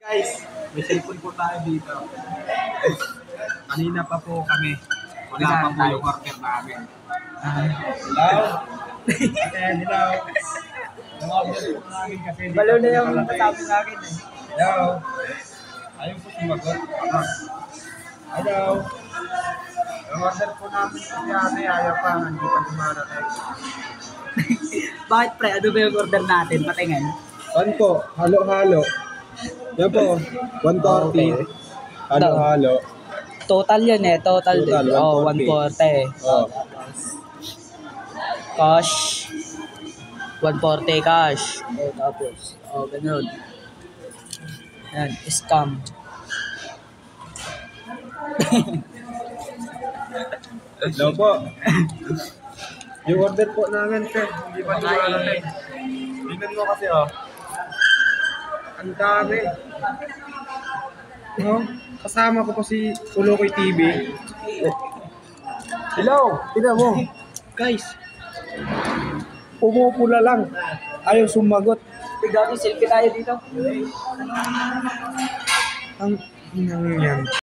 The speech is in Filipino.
Guys, may cellphone po tayo dito. Kanina pa po kami. Wala pa po yung order namin. Hello? Hello? Yung order po namin kasi. Balo na yung masabi sa akin eh. Hello? Ayaw po sumagot. Hello? Yung order po namin kasi ate, ayaw pa. Hindi pa dumarating. Bakit pre? Ano ba yung order natin? Patingin. One po, halo-halo. Yan po, 140. Okay. Halo-halo. Total yun eh. Total. Total, Oh, 140. 140. Oh. Cash. 140 cash. Oh, tapos. Oh, ganun. Yan. Scam. Hello po. Yung order po namin, sir. Hindi pa dumarating. Tingnan mo kasi, oh. Ang dami. No? Kasama ko pa si Ulokoy TV. Hello! Tingnan mo. Guys. Pumupula lang. Ayaw sumagot. Tignan selfie tayo dito. Ang inang yan.